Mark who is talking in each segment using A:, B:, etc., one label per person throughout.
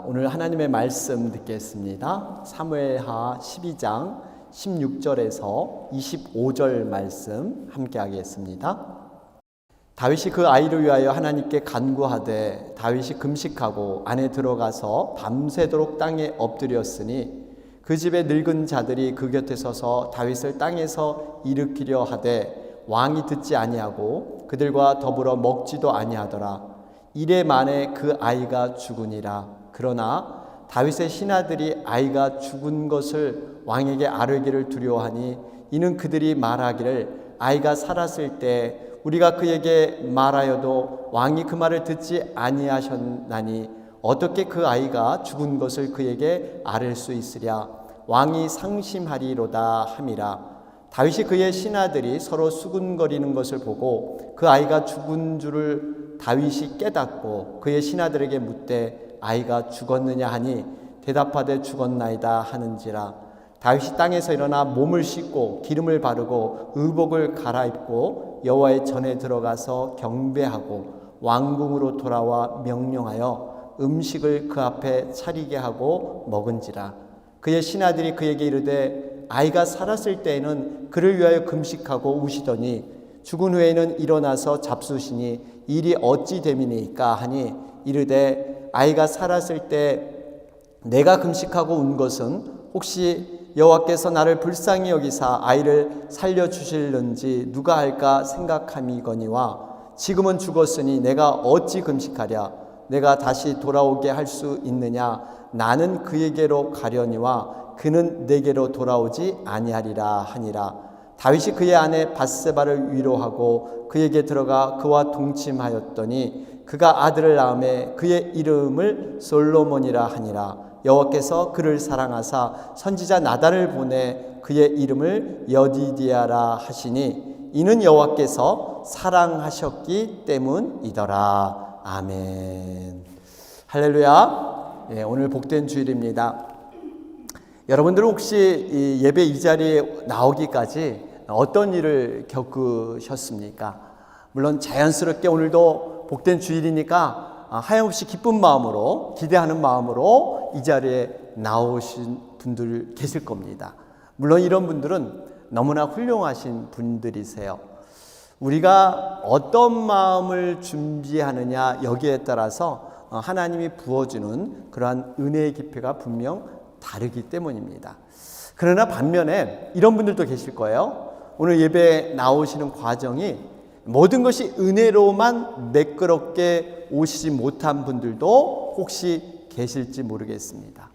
A: 오늘 하나님의 말씀 듣겠습니다. 사무엘하 12장 16절에서 25절 말씀 함께 하겠습니다. 다윗이 그 아이를 위하여 하나님께 간구하되 다윗이 금식하고 안에 들어가서 밤새도록 땅에 엎드렸으니 그 집의 늙은 자들이 그 곁에 서서 다윗을 땅에서 일으키려 하되 왕이 듣지 아니하고 그들과 더불어 먹지도 아니하더라. 이래 만에 그 아이가 죽으니라. 그러나 다윗의 신하들이 아이가 죽은 것을 왕에게 아뢰기를 두려워하니 이는 그들이 말하기를 아이가 살았을 때 우리가 그에게 말하여도 왕이 그 말을 듣지 아니하셨나니 어떻게 그 아이가 죽은 것을 그에게 아뢰 수 있으랴. 왕이 상심하리로다 함이라. 다윗이 그의 신하들이 서로 수군거리는 것을 보고 그 아이가 죽은 줄을 다윗이 깨닫고 그의 신하들에게 묻되 아이가 죽었느냐 하니 대답하되 죽었나이다 하는지라. 다윗이 땅에서 일어나 몸을 씻고 기름을 바르고 의복을 갈아입고 여호와의 전에 들어가서 경배하고 왕궁으로 돌아와 명령하여 음식을 그 앞에 차리게 하고 먹은지라. 그의 신하들이 그에게 이르되 아이가 살았을 때에는 그를 위하여 금식하고 우시더니 죽은 후에는 일어나서 잡수시니 일이 어찌 됨이니까 하니 이르되 아이가 살았을 때 내가 금식하고 운 것은 혹시 여호와께서 나를 불쌍히 여기사 아이를 살려주실는지 누가 알까 생각함이거니와 지금은 죽었으니 내가 어찌 금식하랴. 내가 다시 돌아오게 할 수 있느냐. 나는 그에게로 가려니와 그는 내게로 돌아오지 아니하리라 하니라. 다윗이 그의 아내 밧세바를 위로하고 그에게 들어가 그와 동침하였더니 그가 아들을 낳음에 그의 이름을 솔로몬이라 하니라. 여호와께서 그를 사랑하사 선지자 나단을 보내 그의 이름을 여디디아라 하시니 이는 여호와께서 사랑하셨기 때문이더라. 아멘. 할렐루야. 오늘 복된 주일입니다. 여러분들은 혹시 이 예배 이 자리에 나오기까지 어떤 일을 겪으셨습니까? 물론 자연스럽게 오늘도 복된 주일이니까 하염없이 기쁜 마음으로 기대하는 마음으로 이 자리에 나오신 분들 계실 겁니다. 물론 이런 분들은 너무나 훌륭하신 분들이세요. 우리가 어떤 마음을 준비하느냐 여기에 따라서 하나님이 부어주는 그러한 은혜의 깊이가 분명 다르기 때문입니다. 그러나 반면에 이런 분들도 계실 거예요. 오늘 예배에 나오시는 과정이 모든 것이 은혜로만 매끄럽게 오시지 못한 분들도 혹시 계실지 모르겠습니다.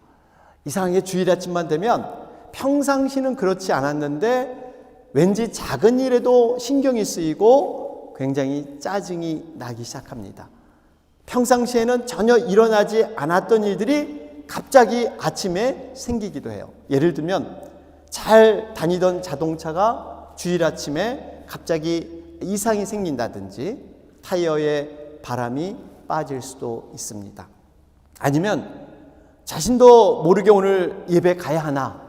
A: 이상하게 주일 아침만 되면 평상시는 그렇지 않았는데 왠지 작은 일에도 신경이 쓰이고 굉장히 짜증이 나기 시작합니다. 평상시에는 전혀 일어나지 않았던 일들이 갑자기 아침에 생기기도 해요. 예를 들면 잘 다니던 자동차가 주일 아침에 갑자기 이상이 생긴다든지 타이어에 바람이 빠질 수도 있습니다. 아니면 자신도 모르게 오늘 예배 가야 하나,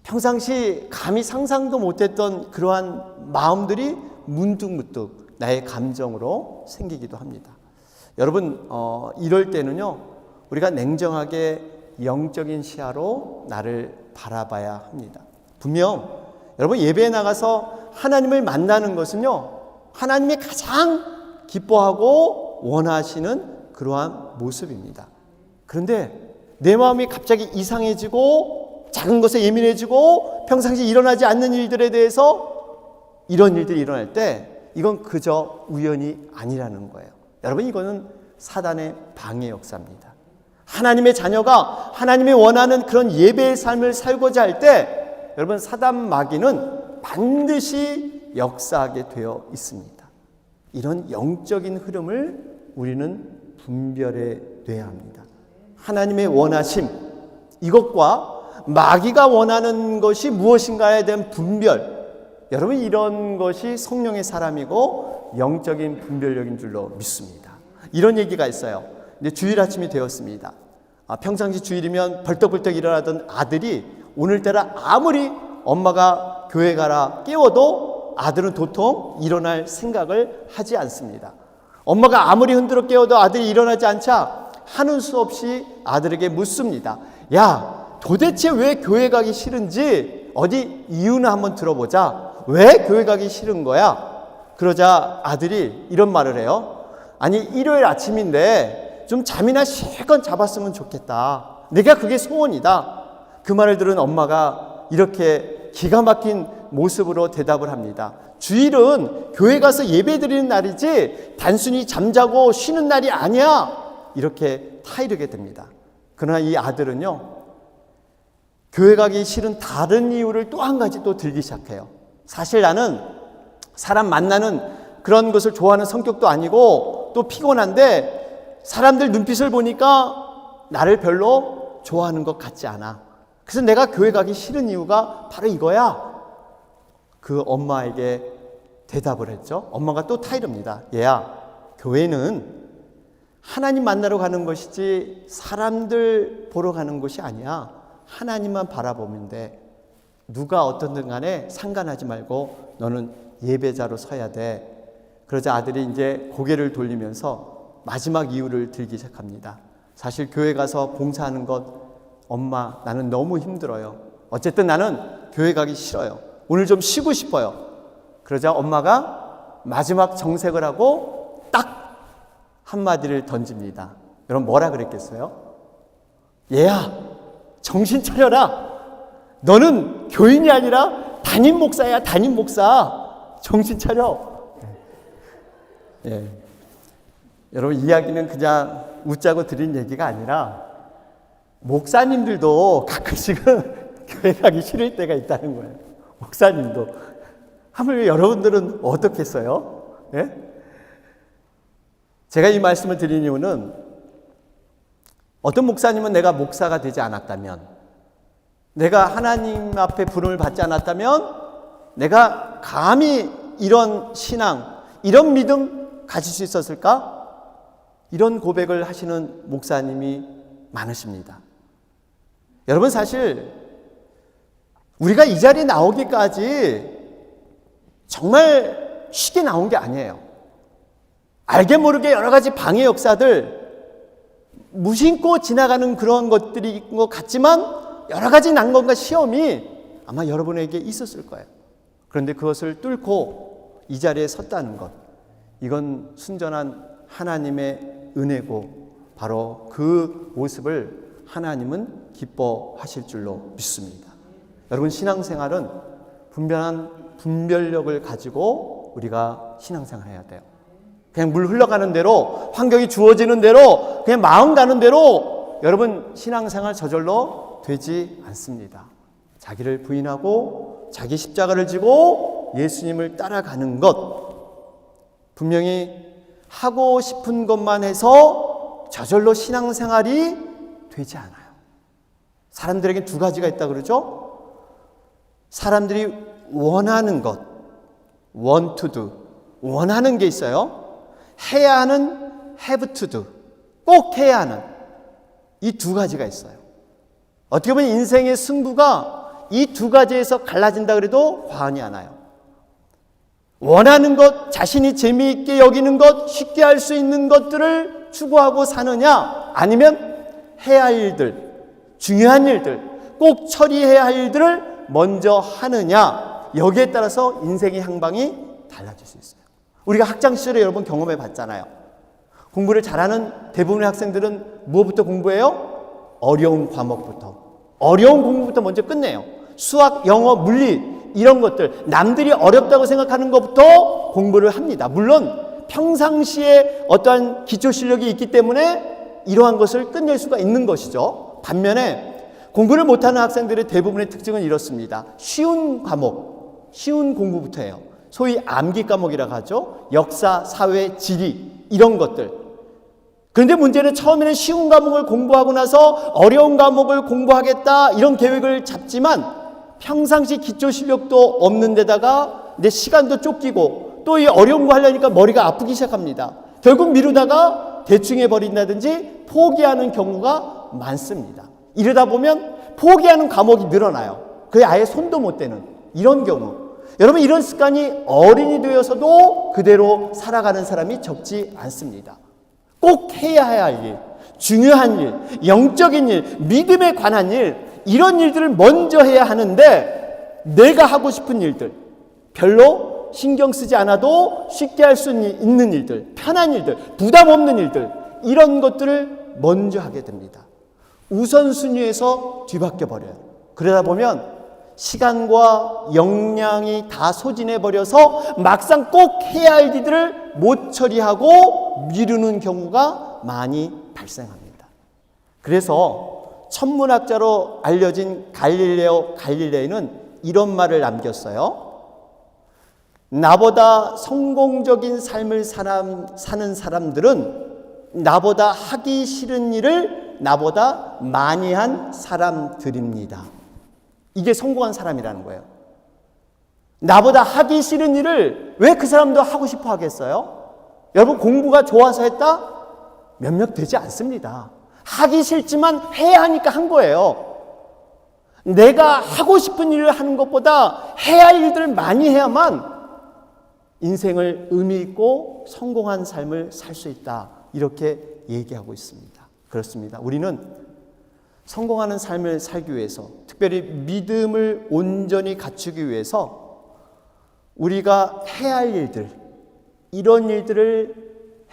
A: 평상시 감히 상상도 못했던 그러한 마음들이 문득문득 나의 감정으로 생기기도 합니다. 여러분 이럴 때는요 우리가 냉정하게 영적인 시야로 나를 바라봐야 합니다. 분명 여러분 예배에 나가서 하나님을 만나는 것은요 하나님이 가장 기뻐하고 원하시는 그러한 모습입니다. 그런데 내 마음이 갑자기 이상해지고 작은 것에 예민해지고 평상시 일어나지 않는 일들에 대해서 이런 일들이 일어날 때 이건 그저 우연이 아니라는 거예요. 여러분 이거는 사단의 방해 역사입니다. 하나님의 자녀가 하나님이 원하는 그런 예배의 삶을 살고자 할 때 여러분 사단 마귀는 반드시 역사하게 되어 있습니다. 이런 영적인 흐름을 우리는 분별해 둬야 합니다. 하나님의 원하심 이것과 마귀가 원하는 것이 무엇인가에 대한 분별, 여러분 이런 것이 성령의 사람이고 영적인 분별력인 줄로 믿습니다. 이런 얘기가 있어요. 근데 주일 아침이 되었습니다. 평상시 주일이면 벌떡벌떡 일어나던 아들이 오늘따라 아무리 엄마가 교회 가라 깨워도 아들은 도통 일어날 생각을 하지 않습니다. 엄마가 아무리 흔들어 깨워도 아들이 일어나지 않자 하는 수 없이 아들에게 묻습니다. 야, 도대체 왜 교회 가기 싫은지 어디 이유는 한번 들어보자. 왜 교회 가기 싫은 거야? 그러자 아들이 이런 말을 해요. 아니, 일요일 아침인데 좀 잠이나 실컷 잡았으면 좋겠다. 내가 그게 소원이다. 그 말을 들은 엄마가 이렇게 기가 막힌 모습으로 대답을 합니다. 주일은 교회 가서 예배 드리는 날이지 단순히 잠자고 쉬는 날이 아니야. 이렇게 타이르게 됩니다. 그러나 이 아들은요, 교회 가기 싫은 다른 이유를 또 한 가지 또 들기 시작해요. 사실 나는 사람 만나는 그런 것을 좋아하는 성격도 아니고 또 피곤한데 사람들 눈빛을 보니까 나를 별로 좋아하는 것 같지 않아. 그래서 내가 교회 가기 싫은 이유가 바로 이거야. 그 엄마에게 대답을 했죠. 엄마가 또 타이릅니다. 얘야, 교회는 하나님 만나러 가는 것이지 사람들 보러 가는 것이 아니야. 하나님만 바라보면 돼. 누가 어떻든 간에 상관하지 말고 너는 예배자로 서야 돼. 그러자 아들이 이제 고개를 돌리면서 마지막 이유를 들기 시작합니다. 사실 교회 가서 봉사하는 것, 엄마, 나는 너무 힘들어요. 어쨌든 나는 교회 가기 싫어요. 오늘 좀 쉬고 싶어요. 그러자 엄마가 마지막 정색을 하고 딱 한마디를 던집니다. 여러분 뭐라 그랬겠어요? 얘야, 정신 차려라. 너는 교인이 아니라 담임 목사야, 담임 목사. 정신 차려. 예. 여러분, 이야기는 그냥 웃자고 드린 얘기가 아니라 목사님들도 가끔씩은 교회 가기 싫을 때가 있다는 거예요. 목사님도. 하물며 여러분들은 어떻겠어요? 예? 제가 이 말씀을 드린 이유는 어떤 목사님은 내가 목사가 되지 않았다면, 내가 하나님 앞에 부름을 받지 않았다면 내가 감히 이런 신앙, 이런 믿음 가질 수 있었을까? 이런 고백을 하시는 목사님이 많으십니다. 여러분, 사실 우리가 이 자리에 나오기까지 정말 쉽게 나온 게 아니에요. 알게 모르게 여러 가지 방해 역사들, 무심코 지나가는 그런 것들이 있는 것 같지만 여러 가지 난관과 시험이 아마 여러분에게 있었을 거예요. 그런데 그것을 뚫고 이 자리에 섰다는 것, 이건 순전한 하나님의 은혜고 바로 그 모습을 하나님은 기뻐하실 줄로 믿습니다. 여러분, 신앙생활은 분별한 분별력을 가지고 우리가 신앙생활을 해야 돼요. 그냥 물 흘러가는 대로, 환경이 주어지는 대로, 그냥 마음 가는 대로 여러분 신앙생활 저절로 되지 않습니다. 자기를 부인하고 자기 십자가를 지고 예수님을 따라가는 것, 분명히 하고 싶은 것만 해서 저절로 신앙생활이 되지 않아요. 사람들에게 두 가지가 있다 그러죠. 사람들이 원하는 것, want to do, 원하는 게 있어요. 해야 하는 have to do, 꼭 해야 하는, 이 두 가지가 있어요. 어떻게 보면 인생의 승부가 이 두 가지에서 갈라진다 그래도 과언이 않아요. 원하는 것, 자신이 재미있게 여기는 것, 쉽게 할 수 있는 것들을 추구하고 사느냐, 아니면 해야 할 일들, 중요한 일들, 꼭 처리해야 할 일들을 먼저 하느냐, 여기에 따라서 인생의 향방이 달라질 수 있어요. 우리가 학창 시절에 여러분 경험해 봤잖아요. 공부를 잘하는 대부분의 학생들은 무엇부터 공부해요? 어려운 과목부터. 어려운 공부부터 먼저 끝내요. 수학, 영어, 물리 이런 것들, 남들이 어렵다고 생각하는 것부터 공부를 합니다. 물론 평상시에 어떠한 기초 실력이 있기 때문에 이러한 것을 끝낼 수가 있는 것이죠. 반면에 공부를 못하는 학생들의 대부분의 특징은 이렇습니다. 쉬운 과목, 쉬운 공부부터 해요. 소위 암기 과목이라고 하죠. 역사, 사회, 지리 이런 것들. 그런데 문제는 처음에는 쉬운 과목을 공부하고 나서 어려운 과목을 공부하겠다 이런 계획을 잡지만 평상시 기초 실력도 없는 데다가 내 시간도 쫓기고 또 이 어려운 거 하려니까 머리가 아프기 시작합니다. 결국 미루다가 대충 해버린다든지 포기하는 경우가 많습니다. 이러다 보면 포기하는 과목이 늘어나요. 그게 아예 손도 못 대는 이런 경우. 여러분, 이런 습관이 어린이 되어서도 그대로 살아가는 사람이 적지 않습니다. 꼭 해야 할 일, 중요한 일, 영적인 일, 믿음에 관한 일, 이런 일들을 먼저 해야 하는데 내가 하고 싶은 일들, 별로 신경 쓰지 않아도 쉽게 할 수 있는 일들, 편한 일들, 부담 없는 일들, 이런 것들을 먼저 하게 됩니다. 우선순위에서 뒤바뀌어 버려요. 그러다 보면 시간과 역량이 다 소진해 버려서 막상 꼭 해야 할 일들을 못 처리하고 미루는 경우가 많이 발생합니다. 그래서 천문학자로 알려진 갈릴레이는 이런 말을 남겼어요. 나보다 성공적인 삶을 사는 사람들은 나보다 하기 싫은 일을 나보다 많이 한 사람들입니다. 이게 성공한 사람이라는 거예요. 나보다 하기 싫은 일을 왜 그 사람도 하고 싶어 하겠어요? 여러분, 공부가 좋아서 했다? 몇몇 되지 않습니다. 하기 싫지만 해야 하니까 한 거예요. 내가 하고 싶은 일을 하는 것보다 해야 할 일들을 많이 해야만 인생을 의미 있고 성공한 삶을 살 수 있다, 이렇게 얘기하고 있습니다. 그렇습니다. 우리는 성공하는 삶을 살기 위해서, 특별히 믿음을 온전히 갖추기 위해서 우리가 해야 할 일들, 이런 일들을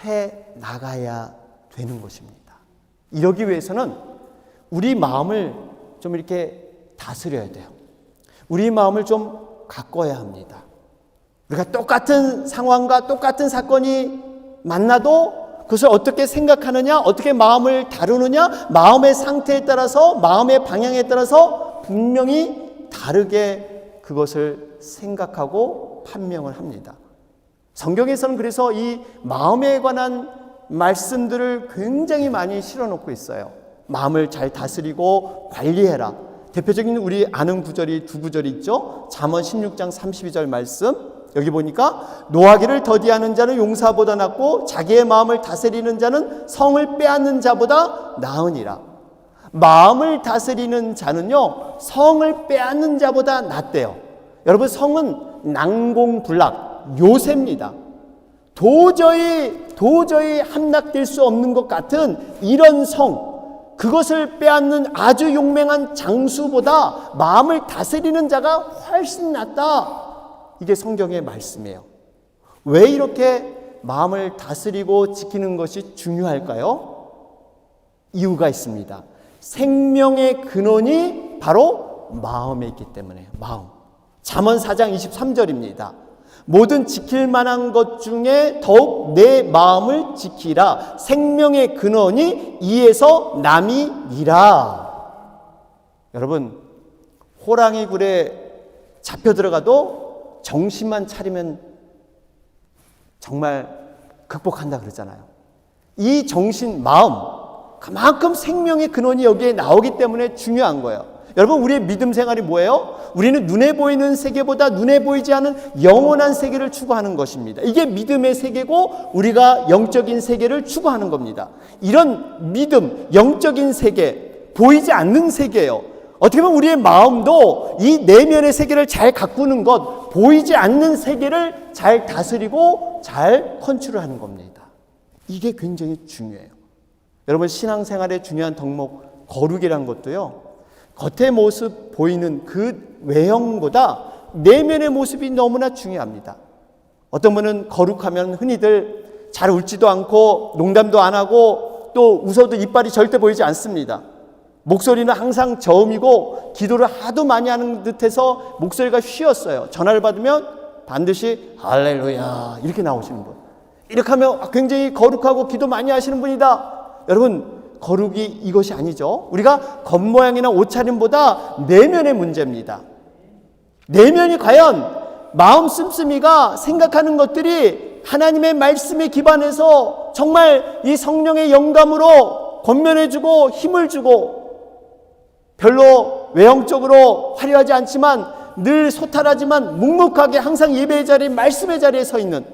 A: 해 나가야 되는 것입니다. 이러기 위해서는 우리 마음을 좀 이렇게 다스려야 돼요. 우리 마음을 좀 가꿔야 합니다. 우리가 똑같은 상황과 똑같은 사건이 만나도 그것을 어떻게 생각하느냐, 어떻게 마음을 다루느냐, 마음의 상태에 따라서, 마음의 방향에 따라서 분명히 다르게 그것을 생각하고 판명을 합니다. 성경에서는 그래서 이 마음에 관한 말씀들을 굉장히 많이 실어놓고 있어요. 마음을 잘 다스리고 관리해라. 대표적인 우리 아는 구절이 두 구절이 있죠. 잠언 16장 32절 말씀. 여기 보니까 노하기를 더디하는 자는 용사보다 낫고 자기의 마음을 다스리는 자는 성을 빼앗는 자보다 나으니라. 마음을 다스리는 자는요, 성을 빼앗는 자보다 낫대요. 여러분, 성은 난공불락, 요새입니다. 도저히 함락될 수 없는 것 같은 이런 성, 그것을 빼앗는 아주 용맹한 장수보다 마음을 다스리는 자가 훨씬 낫다. 이게 성경의 말씀이에요. 왜 이렇게 마음을 다스리고 지키는 것이 중요할까요? 이유가 있습니다. 생명의 근원이 바로 마음에 있기 때문에요. 마음. 잠언 4장 23절입니다. 모든 지킬 만한 것 중에 더욱 내 마음을 지키라. 생명의 근원이 이에서 남이니라. 여러분, 호랑이 굴에 잡혀 들어가도 정신만 차리면 정말 극복한다 그러잖아요. 이 정신, 마음, 그만큼 생명의 근원이 여기에 나오기 때문에 중요한 거예요. 여러분, 우리의 믿음 생활이 뭐예요? 우리는 눈에 보이는 세계보다 눈에 보이지 않은 영원한 세계를 추구하는 것입니다. 이게 믿음의 세계고 우리가 영적인 세계를 추구하는 겁니다. 이런 믿음, 영적인 세계, 보이지 않는 세계예요. 어떻게 보면 우리의 마음도 이 내면의 세계를 잘 가꾸는 것, 보이지 않는 세계를 잘 다스리고 잘 컨트롤하는 겁니다. 이게 굉장히 중요해요. 여러분, 신앙생활의 중요한 덕목, 거룩이란 것도요, 겉의 모습 보이는 그 외형보다 내면의 모습이 너무나 중요합니다. 어떤 분은 거룩하면 흔히들 잘 웃지도 않고 농담도 안 하고 또 웃어도 이빨이 절대 보이지 않습니다. 목소리는 항상 저음이고 기도를 하도 많이 하는 듯해서 목소리가 쉬었어요. 전화를 받으면 반드시 할렐루야 이렇게 나오시는 분. 이렇게 하면 굉장히 거룩하고 기도 많이 하시는 분이다. 여러분, 거룩이 이것이 아니죠. 우리가 겉모양이나 옷차림보다 내면의 문제입니다. 내면이 과연 마음 씀씀이가 생각하는 것들이 하나님의 말씀에 기반해서 정말 이 성령의 영감으로 권면해주고 힘을 주고, 별로 외형적으로 화려하지 않지만 늘 소탈하지만 묵묵하게 항상 예배의 자리에, 말씀의 자리에 서 있는,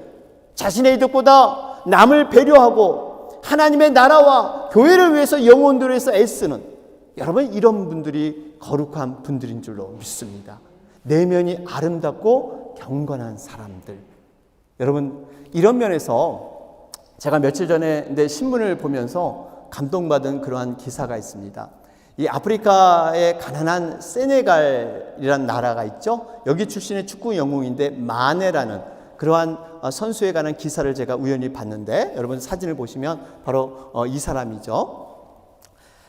A: 자신의 이득보다 남을 배려하고 하나님의 나라와 교회를 위해서 영혼들을 위해서 애쓰는, 여러분, 이런 분들이 거룩한 분들인 줄로 믿습니다. 내면이 아름답고 경건한 사람들. 여러분, 이런 면에서 제가 며칠 전에 내 신문을 보면서 감동받은 그러한 기사가 있습니다. 이 아프리카의 가난한 세네갈이라는 나라가 있죠. 여기 출신의 축구 영웅인데 마네라는 그러한 선수에 관한 기사를 제가 우연히 봤는데, 여러분 사진을 보시면 바로 이 사람이죠.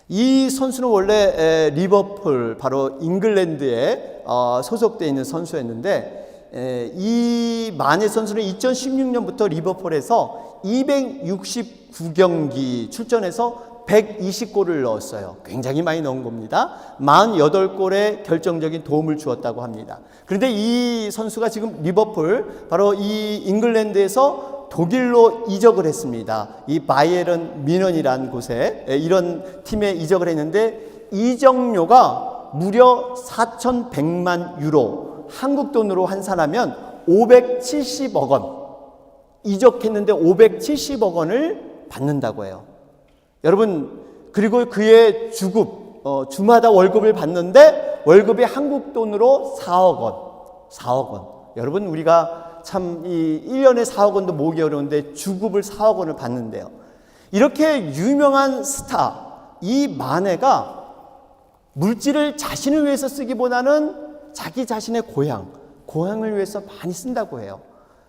A: 이 선수는 원래 리버풀, 바로 잉글랜드에 소속되어 있는 선수였는데, 이 마네 선수는 2016년부터 리버풀에서 269경기 출전해서 120골을 넣었어요. 굉장히 많이 넣은 겁니다. 48골의 결정적인 도움을 주었다고 합니다. 그런데 이 선수가 지금 리버풀, 바로 이 잉글랜드에서 독일로 이적을 했습니다. 이 바이에른 뮌헨이라는 곳에 이런 팀에 이적을 했는데, 이적료가 무려 4,100만 유로, 한국 돈으로 환산하면 570억 원, 이적했는데 570억 원을 받는다고 해요. 여러분, 그리고 그의 주마다 월급을 받는데 월급이 한국 돈으로 4억 원, 4억 원. 여러분, 우리가 참 이 1년에 4억 원도 모으기 어려운데 주급을 4억 원을 받는데요. 이렇게 유명한 스타, 이 마네가 물질을 자신을 위해서 쓰기보다는 자기 자신의 고향을 위해서 많이 쓴다고 해요.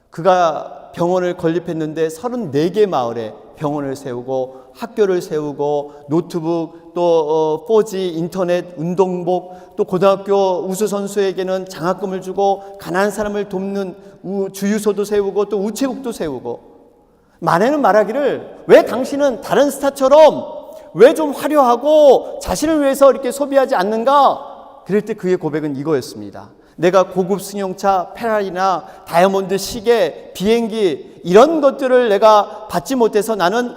A: 그가 병원을 건립했는데 34개 마을에 병원을 세우고 학교를 세우고 노트북, 또 4G 인터넷, 운동복, 또 고등학교 우수선수에게는 장학금을 주고 가난한 사람을 돕는 주유소도 세우고 또 우체국도 세우고, 마네는 말하기를, 왜 당신은 다른 스타처럼 왜 좀 화려하고 자신을 위해서 이렇게 소비하지 않는가? 그럴 때 그의 고백은 이거였습니다. 내가 고급 승용차, 페라리나 다이아몬드 시계, 비행기 이런 것들을 내가 받지 못해서 나는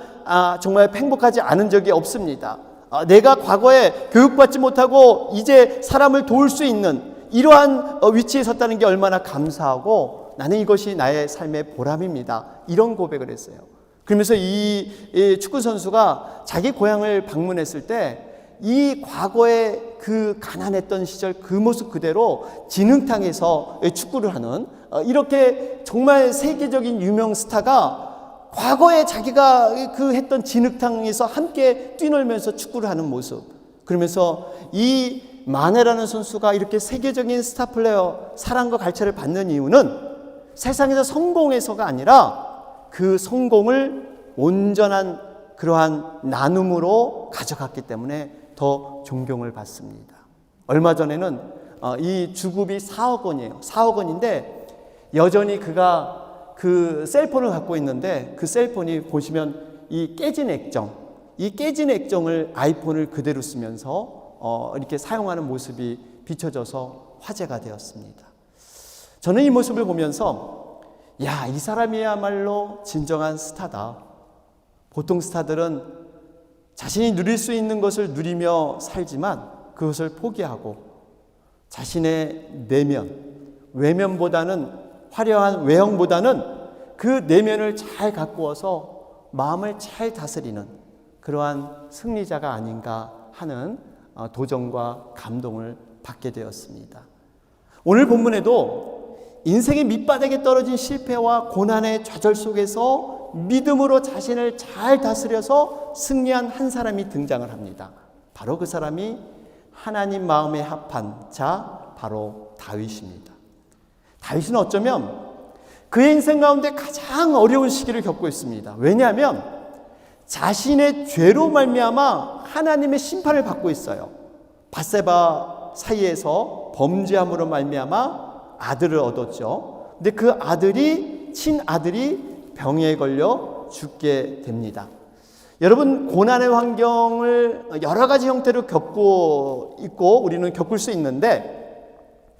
A: 정말 행복하지 않은 적이 없습니다. 내가 과거에 교육받지 못하고 이제 사람을 도울 수 있는 이러한 위치에 섰다는 게 얼마나 감사하고 나는 이것이 나의 삶의 보람입니다. 이런 고백을 했어요. 그러면서 이 축구 선수가 자기 고향을 방문했을 때 이 과거의 그 가난했던 시절 그 모습 그대로 진흙탕에서 축구를 하는, 이렇게 정말 세계적인 유명 스타가 과거에 자기가 그 했던 진흙탕에서 함께 뛰놀면서 축구를 하는 모습, 그러면서 이 마네라는 선수가 이렇게 세계적인 스타 플레이어 사랑과 갈채를 받는 이유는 세상에서 성공해서가 아니라 그 성공을 온전한 그러한 나눔으로 가져갔기 때문에 더 존경을 받습니다. 얼마 전에는 이 주급이 4억 원이에요. 4억 원인데 여전히 그가 그 셀폰을 갖고 있는데, 그 셀폰이 보시면 이 깨진 액정을 아이폰을 그대로 쓰면서 이렇게 사용하는 모습이 비춰져서 화제가 되었습니다. 저는 이 모습을 보면서, 야, 이 사람이야말로 진정한 스타다. 보통 스타들은 자신이 누릴 수 있는 것을 누리며 살지만 그것을 포기하고 자신의 내면, 외면보다는, 화려한 외형보다는 그 내면을 잘 가꾸어서 마음을 잘 다스리는 그러한 승리자가 아닌가 하는 도전과 감동을 받게 되었습니다. 오늘 본문에도 인생의 밑바닥에 떨어진 실패와 고난의 좌절 속에서 믿음으로 자신을 잘 다스려서 승리한 한 사람이 등장을 합니다. 바로 그 사람이 하나님 마음에 합한 자, 바로 다윗입니다. 다윗은 어쩌면 그의 인생 가운데 가장 어려운 시기를 겪고 있습니다. 왜냐하면 자신의 죄로 말미암아 하나님의 심판을 받고 있어요. 밧세바 사이에서 범죄함으로 말미암아 아들을 얻었죠. 근데 그 친아들이 병에 걸려 죽게 됩니다. 여러분, 고난의 환경을 여러 가지 형태로 겪고 있고 우리는 겪을 수 있는데,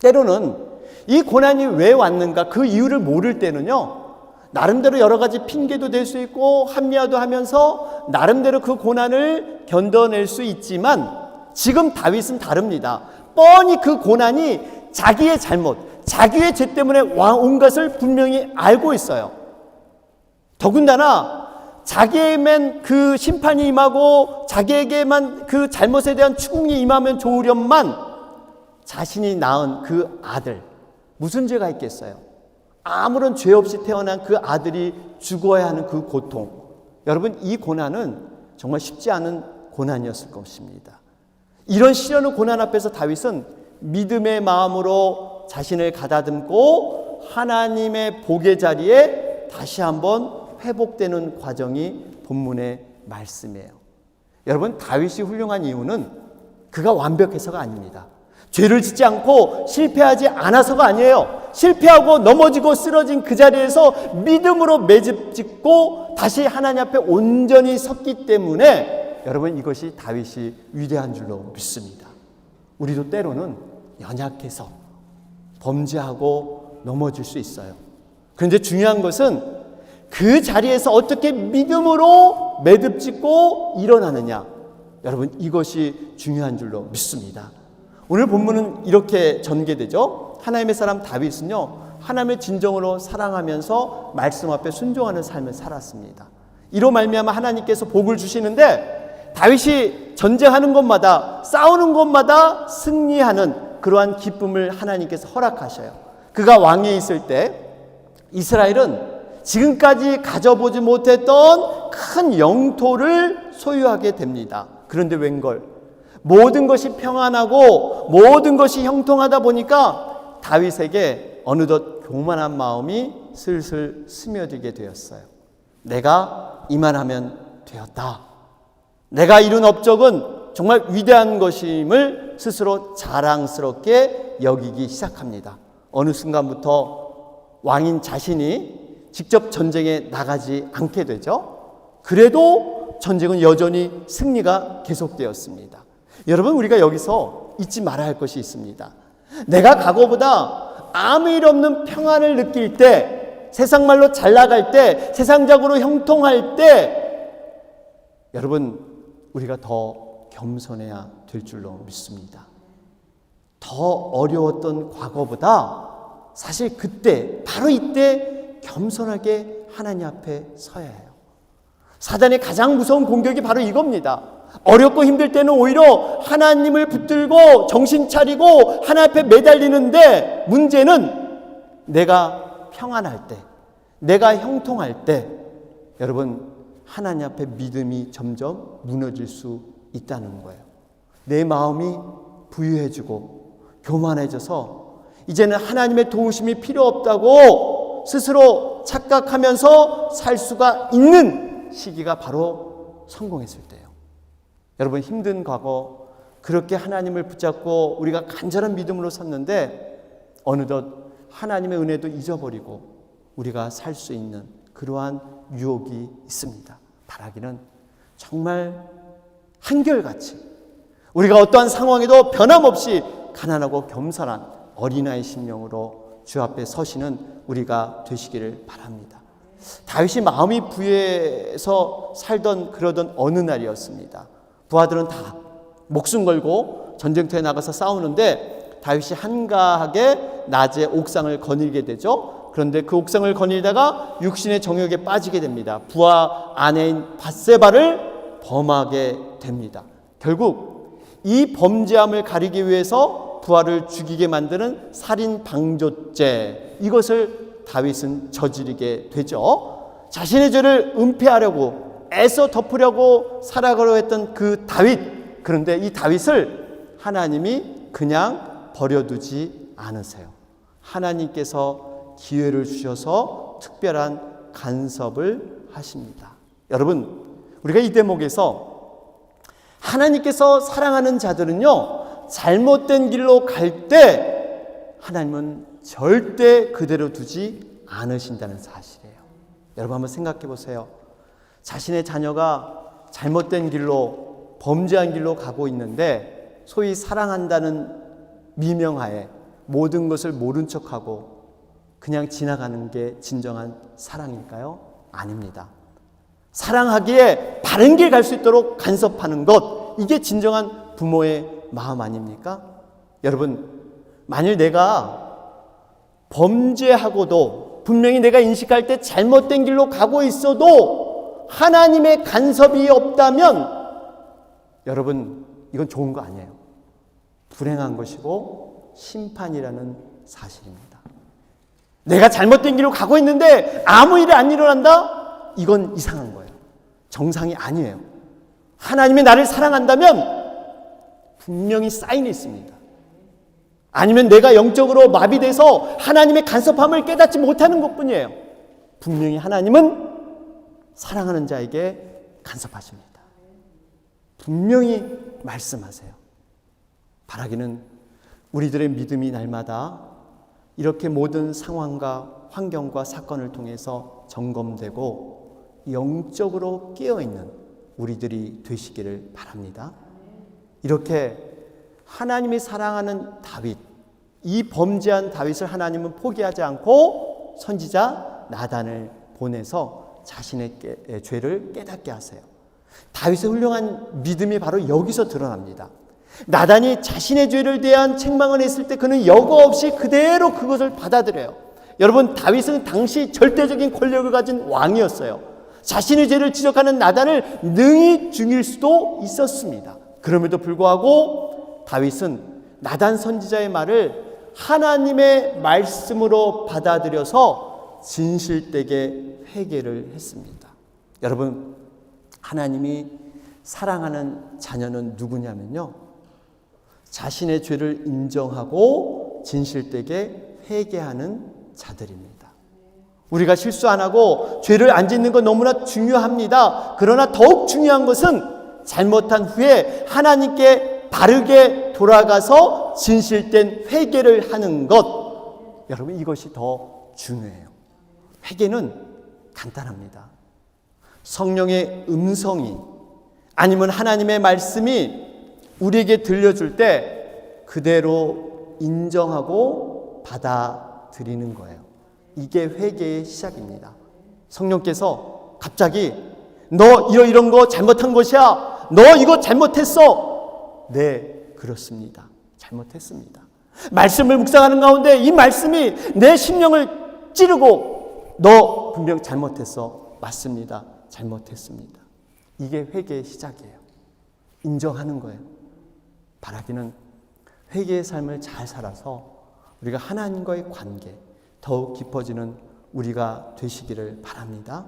A: 때로는 이 고난이 왜 왔는가 그 이유를 모를 때는요, 나름대로 여러 가지 핑계도 될 수 있고 합리화도 하면서 나름대로 그 고난을 견뎌낼 수 있지만, 지금 다윗은 다릅니다. 뻔히 그 고난이 자기의 잘못, 자기의 죄 때문에 온 것을 분명히 알고 있어요. 더군다나 자기에게만 그 심판이 임하고 자기에게만 그 잘못에 대한 추궁이 임하면 좋으련만 자신이 낳은 그 아들, 무슨 죄가 있겠어요? 아무런 죄 없이 태어난 그 아들이 죽어야 하는 그 고통. 여러분, 이 고난은 정말 쉽지 않은 고난이었을 것입니다. 이런 시련의 고난 앞에서 다윗은 믿음의 마음으로 자신을 가다듬고 하나님의 복의 자리에 다시 한번 회복되는 과정이 본문의 말씀이에요. 여러분, 다윗이 훌륭한 이유는 그가 완벽해서가 아닙니다. 죄를 짓지 않고 실패하지 않아서가 아니에요. 실패하고 넘어지고 쓰러진 그 자리에서 믿음으로 매듭짓고 다시 하나님 앞에 온전히 섰기 때문에 여러분, 이것이 다윗이 위대한 줄로 믿습니다. 우리도 때로는 연약해서 범죄하고 넘어질 수 있어요. 그런데 중요한 것은 그 자리에서 어떻게 믿음으로 매듭짓고 일어나느냐, 여러분, 이것이 중요한 줄로 믿습니다. 오늘 본문은 이렇게 전개되죠. 하나님의 사람 다윗은요, 하나님을 진정으로 사랑하면서 말씀 앞에 순종하는 삶을 살았습니다. 이로 말미암아 하나님께서 복을 주시는데 다윗이 전쟁하는 곳마다, 싸우는 곳마다 승리하는 그러한 기쁨을 하나님께서 허락하셔요. 그가 왕위에 있을 때 이스라엘은 지금까지 가져보지 못했던 큰 영토를 소유하게 됩니다. 그런데 웬걸, 모든 것이 평안하고 모든 것이 형통하다 보니까 다윗에게 어느덧 교만한 마음이 슬슬 스며들게 되었어요. 내가 이만하면 되었다. 내가 이룬 업적은 정말 위대한 것임을 스스로 자랑스럽게 여기기 시작합니다. 어느 순간부터 왕인 자신이 직접 전쟁에 나가지 않게 되죠. 그래도 전쟁은 여전히 승리가 계속되었습니다. 여러분, 우리가 여기서 잊지 말아야 할 것이 있습니다. 내가 과거보다 아무 일 없는 평안을 느낄 때, 세상 말로 잘 나갈 때, 세상적으로 형통할 때, 여러분, 우리가 더 겸손해야 될 줄로 믿습니다. 더 어려웠던 과거보다 사실 그때, 바로 이때 겸손하게 하나님 앞에 서야 해요. 사단의 가장 무서운 공격이 바로 이겁니다. 어렵고 힘들 때는 오히려 하나님을 붙들고 정신 차리고 하나님 앞에 매달리는데, 문제는 내가 평안할 때, 내가 형통할 때, 여러분, 하나님 앞에 믿음이 점점 무너질 수 있다는 거예요. 내 마음이 부유해지고 교만해져서 이제는 하나님의 도우심이 필요 없다고 스스로 착각하면서 살 수가 있는 시기가 바로 성공했을 때예요. 여러분, 힘든 과거 그렇게 하나님을 붙잡고 우리가 간절한 믿음으로 섰는데 어느덧 하나님의 은혜도 잊어버리고 우리가 살 수 있는 그러한 유혹이 있습니다. 바라기는 정말 한결같이 우리가 어떠한 상황에도 변함없이 가난하고 겸손한 어린아이 심령으로 주 앞에 서시는 우리가 되시기를 바랍니다. 다윗이 마음이 부유해서 살던 그러던 어느 날이었습니다. 부하들은 다 목숨 걸고 전쟁터에 나가서 싸우는데 다윗이 한가하게 낮에 옥상을 거닐게 되죠. 그런데 그 옥상을 거닐다가 육신의 정욕에 빠지게 됩니다. 부하 아내인 밧세바를 범하게 됩니다. 결국 이 범죄함을 가리기 위해서 부하를 죽이게 만드는 살인 방조죄, 이것을 다윗은 저지르게 되죠. 자신의 죄를 은폐하려고 애써 덮으려고 살아가려 했던 그 다윗, 그런데 이 다윗을 하나님이 그냥 버려두지 않으세요. 하나님께서 기회를 주셔서 특별한 간섭을 하십니다. 여러분, 우리가 이 대목에서 하나님께서 사랑하는 자들은요, 잘못된 길로 갈 때 하나님은 절대 그대로 두지 않으신다는 사실이에요. 여러분, 한번 생각해 보세요. 자신의 자녀가 잘못된 길로, 범죄한 길로 가고 있는데 소위 사랑한다는 미명하에 모든 것을 모른 척하고 그냥 지나가는 게 진정한 사랑일까요? 아닙니다. 사랑하기에 바른 길 갈 수 있도록 간섭하는 것, 이게 진정한 부모의 마음 아닙니까? 여러분, 만일 내가 범죄하고도 분명히 내가 인식할 때 잘못된 길로 가고 있어도 하나님의 간섭이 없다면 여러분, 이건 좋은 거 아니에요. 불행한 것이고 심판이라는 사실입니다. 내가 잘못된 길로 가고 있는데 아무 일이 안 일어난다? 이건 이상한 거예요. 정상이 아니에요. 하나님이 나를 사랑한다면 분명히 사인이 있습니다. 아니면 내가 영적으로 마비돼서 하나님의 간섭함을 깨닫지 못하는 것뿐이에요. 분명히 하나님은 사랑하는 자에게 간섭하십니다. 분명히 말씀하세요. 바라기는 우리들의 믿음이 날마다 이렇게 모든 상황과 환경과 사건을 통해서 점검되고 영적으로 깨어있는 우리들이 되시기를 바랍니다. 이렇게 하나님이 사랑하는 다윗, 이 범죄한 다윗을 하나님은 포기하지 않고 선지자 나단을 보내서 자신의 죄를 깨닫게 하세요. 다윗의 훌륭한 믿음이 바로 여기서 드러납니다. 나단이 자신의 죄를 대한 책망을 했을 때 그는 여과 없이 그대로 그것을 받아들여요. 여러분, 다윗은 당시 절대적인 권력을 가진 왕이었어요. 자신의 죄를 지적하는 나단을 능히 죽일 수도 있었습니다. 그럼에도 불구하고 다윗은 나단 선지자의 말을 하나님의 말씀으로 받아들여서 진실되게 회개를 했습니다. 여러분, 하나님이 사랑하는 자녀는 누구냐면요, 자신의 죄를 인정하고 진실되게 회개하는 자들입니다. 우리가 실수 안 하고 죄를 안 짓는 건 너무나 중요합니다. 그러나 더욱 중요한 것은 잘못한 후에 하나님께 바르게 돌아가서 진실된 회개를 하는 것. 여러분, 이것이 더 중요해요. 회개는 간단합니다. 성령의 음성이 아니면 하나님의 말씀이 우리에게 들려줄 때 그대로 인정하고 받아들이는 거예요. 이게 회개의 시작입니다. 성령께서 갑자기 너 이런 거 잘못한 것이야. 너 이거 잘못했어. 네, 그렇습니다. 잘못했습니다. 말씀을 묵상하는 가운데 이 말씀이 내 심령을 찌르고 너 분명 잘못했어. 맞습니다. 잘못했습니다. 이게 회개의 시작이에요. 인정하는 거예요. 바라기는 회개의 삶을 잘 살아서 우리가 하나님과의 관계 더욱 깊어지는 우리가 되시기를 바랍니다.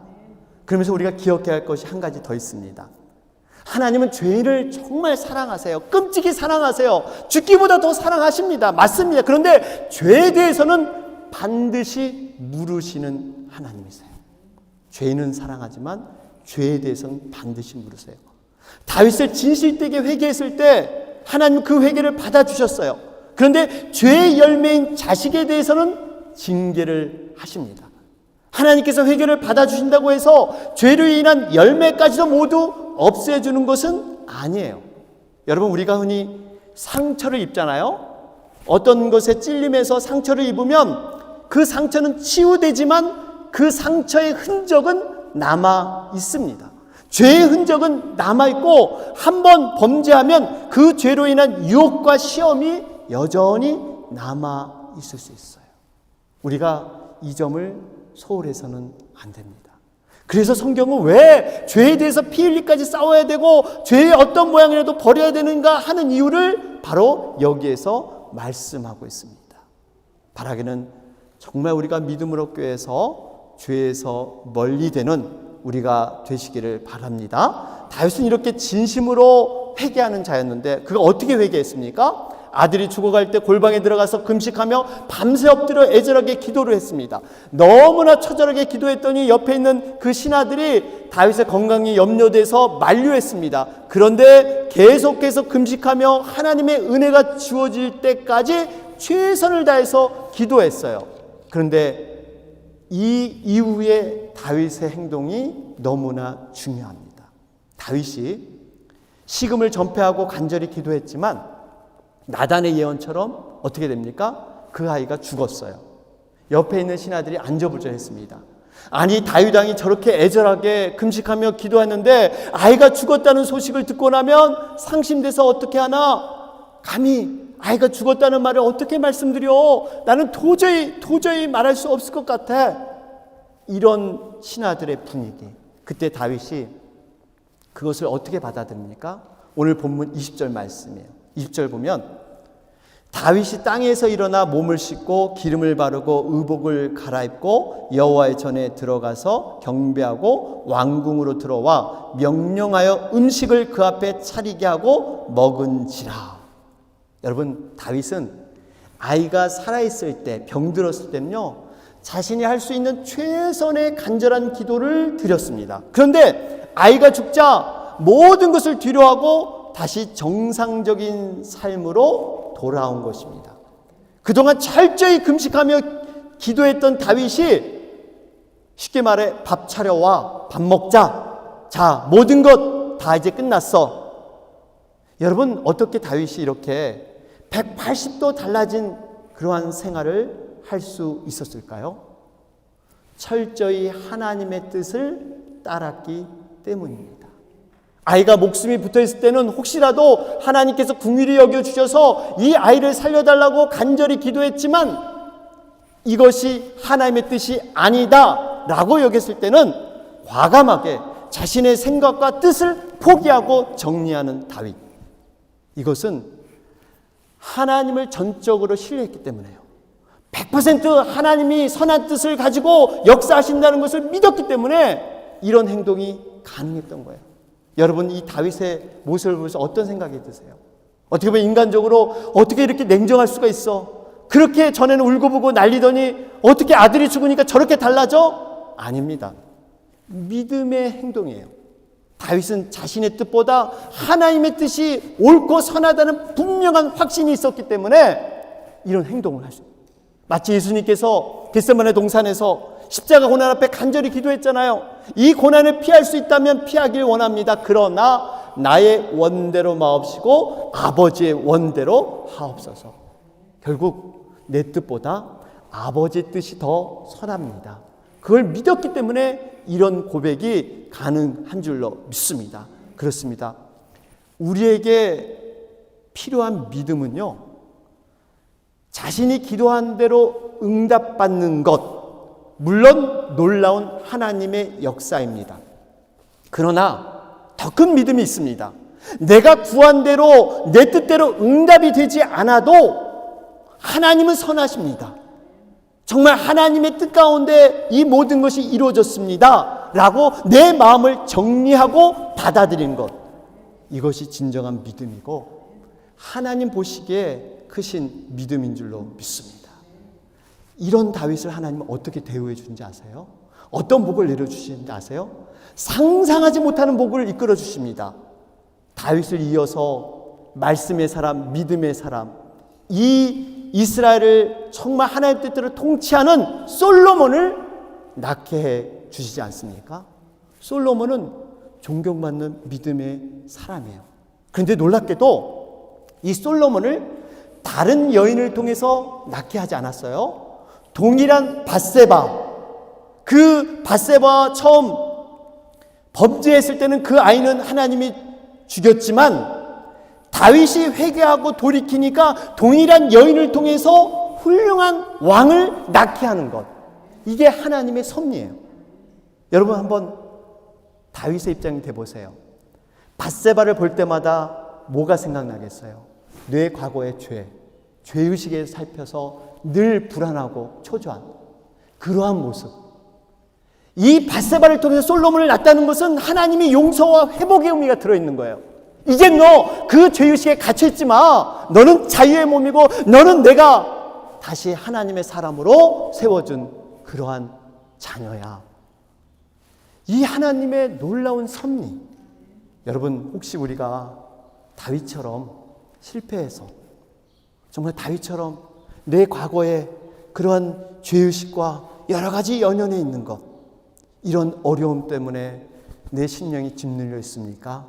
A: 그러면서 우리가 기억해야 할 것이 한 가지 더 있습니다. 하나님은 죄를 정말 사랑하세요. 끔찍이 사랑하세요. 죽기보다 더 사랑하십니다. 맞습니다. 그런데 죄에 대해서는 반드시 물으시는 하나님이세요. 죄는 사랑하지만 죄에 대해서는 반드시 물으세요. 다윗을 진실되게 회개했을 때 하나님 그 회개를 받아주셨어요. 그런데 죄의 열매인 자식에 대해서는 징계를 하십니다. 하나님께서 회개를 받아주신다고 해서 죄로 인한 열매까지도 모두 없애주는 것은 아니에요. 여러분, 우리가 흔히 상처를 입잖아요. 어떤 것에 찔림에서 상처를 입으면 그 상처는 치유되지만 그 상처의 흔적은 남아 있습니다. 죄의 흔적은 남아있고 한 번 범죄하면 그 죄로 인한 유혹과 시험이 여전히 남아있을 수 있어요. 우리가 이 점을 소홀해서는 안 됩니다. 그래서 성경은 왜 죄에 대해서 피 흘리까지 싸워야 되고 죄의 어떤 모양이라도 버려야 되는가 하는 이유를 바로 여기에서 말씀하고 있습니다. 바라기는 정말 우리가 믿음으로 교회에서 죄에서 멀리 되는 우리가 되시기를 바랍니다. 다윗은 이렇게 진심으로 회개하는 자였는데 그가 어떻게 회개했습니까? 아들이 죽어갈 때 골방에 들어가서 금식하며 밤새 엎드려 애절하게 기도를 했습니다. 너무나 처절하게 기도했더니 옆에 있는 그 신하들이 다윗의 건강이 염려돼서 만류했습니다. 그런데 계속해서 금식하며 하나님의 은혜가 주어질 때까지 최선을 다해서 기도했어요. 그런데 이 이후에 다윗의 행동이 너무나 중요합니다. 다윗이 식음을 전폐하고 간절히 기도했지만 나단의 예언처럼 어떻게 됩니까? 그 아이가 죽었어요. 옆에 있는 신하들이 안절부절했습니다. 아니, 다윗 왕이 저렇게 애절하게 금식하며 기도했는데 아이가 죽었다는 소식을 듣고 나면 상심돼서 어떻게 하나? 감히 아이가 죽었다는 말을 어떻게 말씀드려? 나는 도저히 말할 수 없을 것 같아. 이런 신하들의 분위기. 그때 다윗이 그것을 어떻게 받아들입니까? 오늘 본문 20절 말씀이에요. 20절 보면 다윗이 땅에서 일어나 몸을 씻고 기름을 바르고 의복을 갈아입고 여호와의 전에 들어가서 경배하고 왕궁으로 들어와 명령하여 음식을 그 앞에 차리게 하고 먹은지라. 여러분, 다윗은 아이가 살아있을 때, 병들었을 때는요, 자신이 할 수 있는 최선의 간절한 기도를 드렸습니다. 그런데 아이가 죽자 모든 것을 뒤로하고 다시 정상적인 삶으로 돌아온 것입니다. 그동안 철저히 금식하며 기도했던 다윗이 쉽게 말해 밥 차려와, 밥 먹자, 자, 모든 것 다 이제 끝났어. 여러분, 어떻게 다윗이 이렇게 180도 달라진 그러한 생활을 할 수 있었을까요? 철저히 하나님의 뜻을 따랐기 때문입니다. 아이가 목숨이 붙어있을 때는 혹시라도 하나님께서 긍휼히 여겨주셔서 이 아이를 살려달라고 간절히 기도했지만 이것이 하나님의 뜻이 아니다 라고 여겼을 때는 과감하게 자신의 생각과 뜻을 포기하고 정리하는 다윗. 이것은 하나님을 전적으로 신뢰했기 때문에요. 100% 하나님이 선한 뜻을 가지고 역사하신다는 것을 믿었기 때문에 이런 행동이 가능했던 거예요. 여러분, 이 다윗의 모습을 보면서 어떤 생각이 드세요? 어떻게 보면 인간적으로 어떻게 이렇게 냉정할 수가 있어? 그렇게 전에는 울고불고 난리더니 어떻게 아들이 죽으니까 저렇게 달라져? 아닙니다. 믿음의 행동이에요. 다윗은 자신의 뜻보다 하나님의 뜻이 옳고 선하다는 분명한 확신이 있었기 때문에 이런 행동을 할 수 있어요. 마치 예수님께서 겟세마네 동산에서 십자가 고난 앞에 간절히 기도했잖아요. 이 고난을 피할 수 있다면 피하길 원합니다. 그러나 나의 원대로 마옵시고 아버지의 원대로 하옵소서. 결국 내 뜻보다 아버지의 뜻이 더 선합니다. 그걸 믿었기 때문에 이런 고백이 가능한 줄로 믿습니다. 그렇습니다. 우리에게 필요한 믿음은요, 자신이 기도한 대로 응답받는 것, 물론 놀라운 하나님의 역사입니다. 그러나 더 큰 믿음이 있습니다. 내가 구한 대로 내 뜻대로 응답이 되지 않아도 하나님은 선하십니다. 정말 하나님의 뜻 가운데 이 모든 것이 이루어졌습니다 라고 내 마음을 정리하고 받아들이는 것, 이것이 진정한 믿음이고 하나님 보시기에 크신 믿음인 줄로 믿습니다. 이런 다윗을 하나님은 어떻게 대우해 주는지 아세요? 어떤 복을 내려주시는지 아세요? 상상하지 못하는 복을 이끌어 주십니다. 다윗을 이어서 말씀의 사람, 믿음의 사람, 이 이스라엘을 정말 하나님의 뜻대로 통치하는 솔로몬을 낳게 해 주시지 않습니까? 솔로몬은 존경받는 믿음의 사람이에요. 그런데 놀랍게도 이 솔로몬을 다른 여인을 통해서 낳게 하지 않았어요. 동일한 밧세바, 그 밧세바와 처음 범죄했을 때는 그 아이는 하나님이 죽였지만 다윗이 회개하고 돌이키니까 동일한 여인을 통해서 훌륭한 왕을 낳게 하는 것, 이게 하나님의 섭리예요. 여러분, 한번 다윗의 입장이 돼보세요. 밧세바를 볼 때마다 뭐가 생각나겠어요? 내 과거의 죄의식에 살펴서 늘 불안하고 초조한 그러한 모습. 이 밧세바를 통해서 솔로몬을 낳았다는 것은 하나님의 용서와 회복의 의미가 들어있는 거예요. 이제 너 그 죄의식에 갇혀있지 마. 너는 자유의 몸이고 너는 내가 다시 하나님의 사람으로 세워준 그러한 자녀야. 이 하나님의 놀라운 섭리. 여러분, 혹시 우리가 다윗처럼 실패해서 정말 다윗처럼 내 과거에 그러한 죄의식과 여러 가지 연연해 있는 것, 이런 어려움 때문에 내 심령이 짓눌려 있습니까?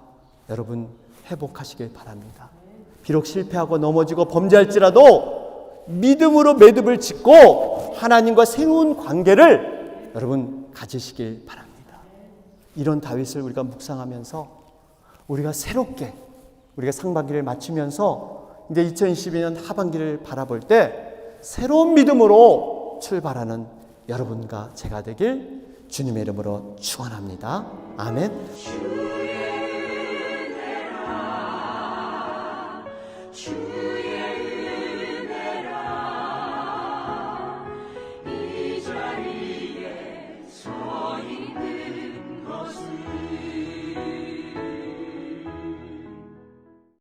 A: 여러분, 회복하시길 바랍니다. 비록 실패하고 넘어지고 범죄할지라도 믿음으로 매듭을 짓고 하나님과 새로운 관계를 여러분 가지시길 바랍니다. 이런 다윗을 우리가 묵상하면서 우리가 새롭게 우리가 상반기를 마치면서 이제 2022년 하반기를 바라볼 때 새로운 믿음으로 출발하는 여러분과 제가 되길 주님의 이름으로 축원합니다. 아멘.